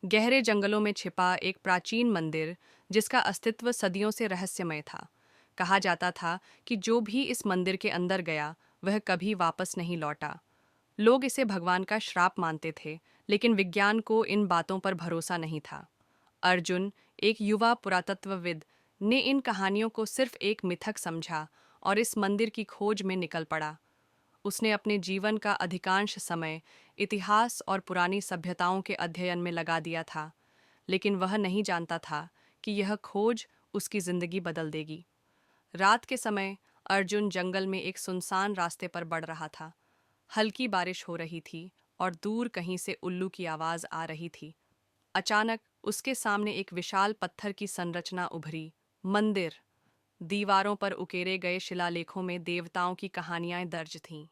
गहरे जंगलों में छिपा एक प्राचीन मंदिर जिसका अस्तित्व सदियों से रहस्यमय था। कहा जाता था कि जो भी इस मंदिर के अंदर गया वह कभी वापस नहीं लौटा। लोग इसे भगवान का श्राप मानते थे, लेकिन विज्ञान को इन बातों पर भरोसा नहीं था। अर्जुन, एक युवा पुरातत्वविद, ने इन कहानियों को सिर्फ एक मिथक समझा और इस मंदिर की खोज में निकल पड़ा। उसने अपने जीवन का अधिकांश समय इतिहास और पुरानी सभ्यताओं के अध्ययन में लगा दिया था, लेकिन वह नहीं जानता था कि यह खोज उसकी जिंदगी बदल देगी। रात के समय अर्जुन जंगल में एक सुनसान रास्ते पर बढ़ रहा था। हल्की बारिश हो रही थी और दूर कहीं से उल्लू की आवाज आ रही थी। अचानक उसके सामने एक विशाल पत्थर की संरचना उभरी। मंदिर। दीवारों पर उकेरे गए शिलालेखों में देवताओं की कहानियां दर्ज थीं।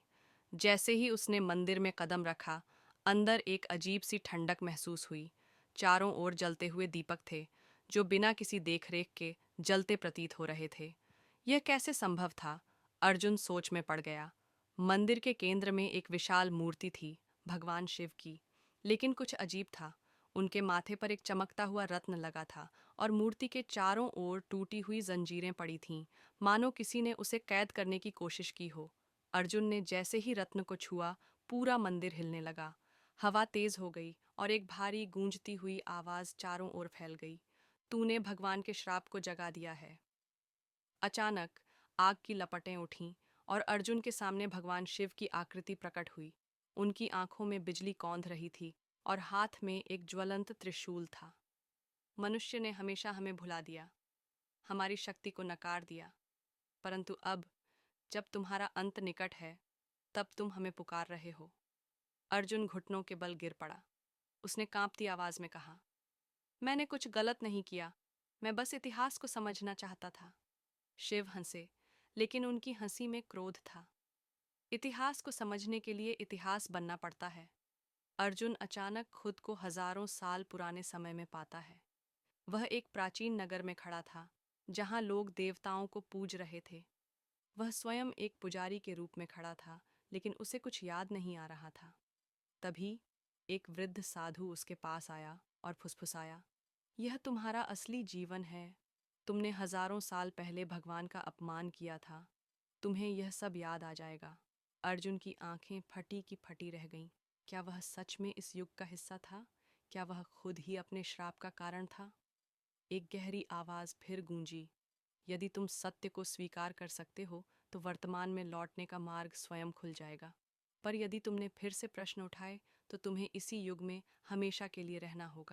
जैसे ही उसने मंदिर में कदम रखा, अंदर एक अजीब सी ठंडक महसूस हुई। चारों ओर जलते हुए दीपक थे, जो बिना किसी देखरेख के जलते प्रतीत हो रहे थे। यह कैसे संभव था? अर्जुन सोच में पड़ गया। मंदिर के केंद्र में एक विशाल मूर्ति थी, भगवान शिव की। लेकिन कुछ अजीब था। उनके माथे पर एक चमकता हुआ रत्न लगा था और मूर्ति के चारों ओर टूटी हुई जंजीरें पड़ी थीं, मानो किसी ने उसे कैद करने की कोशिश की हो। अर्जुन ने जैसे ही रत्न को छुआ, पूरा मंदिर हिलने लगा। हवा तेज हो गई और एक भारी गूंजती हुई आवाज चारों ओर फैल गई। तूने भगवान के श्राप को जगा दिया है। अचानक आग की लपटें उठीं और अर्जुन के सामने भगवान शिव की आकृति प्रकट हुई। उनकी आंखों में बिजली कौंध रही थी और हाथ में एक ज्वलंत त्रिशूल था। मनुष्य ने हमेशा हमें भुला दिया, हमारी शक्ति को नकार दिया, परंतु अब जब तुम्हारा अंत निकट है, तब तुम हमें पुकार रहे हो। अर्जुन घुटनों के बल गिर पड़ा। उसने कांपती आवाज में कहा, मैंने कुछ गलत नहीं किया, मैं बस इतिहास को समझना चाहता था। शिव हंसे, लेकिन उनकी हंसी में क्रोध था। इतिहास को समझने के लिए इतिहास बनना पड़ता है। अर्जुन अचानक खुद को हजारों साल पुराने समय में पाता है। वह एक प्राचीन नगर में खड़ा था, जहां लोग देवताओं को पूज रहे थे। वह स्वयं एक पुजारी के रूप में खड़ा था, लेकिन उसे कुछ याद नहीं आ रहा था। तभी एक वृद्ध साधु उसके पास आया और फुसफुसाया, यह तुम्हारा असली जीवन है। तुमने हजारों साल पहले भगवान का अपमान किया था। तुम्हें यह सब याद आ जाएगा। अर्जुन की आंखें फटी की फटी रह गईं। क्या वह सच में इस युग का हिस्सा था? क्या वह खुद ही अपने श्राप का कारण था? एक गहरी आवाज फिर गूंजी, यदि तुम सत्य को स्वीकार कर सकते हो तो वर्तमान में लौटने का मार्ग स्वयं खुल जाएगा। पर यदि तुमने फिर से प्रश्न उठाए तो तुम्हें इसी युग में हमेशा के लिए रहना होगा।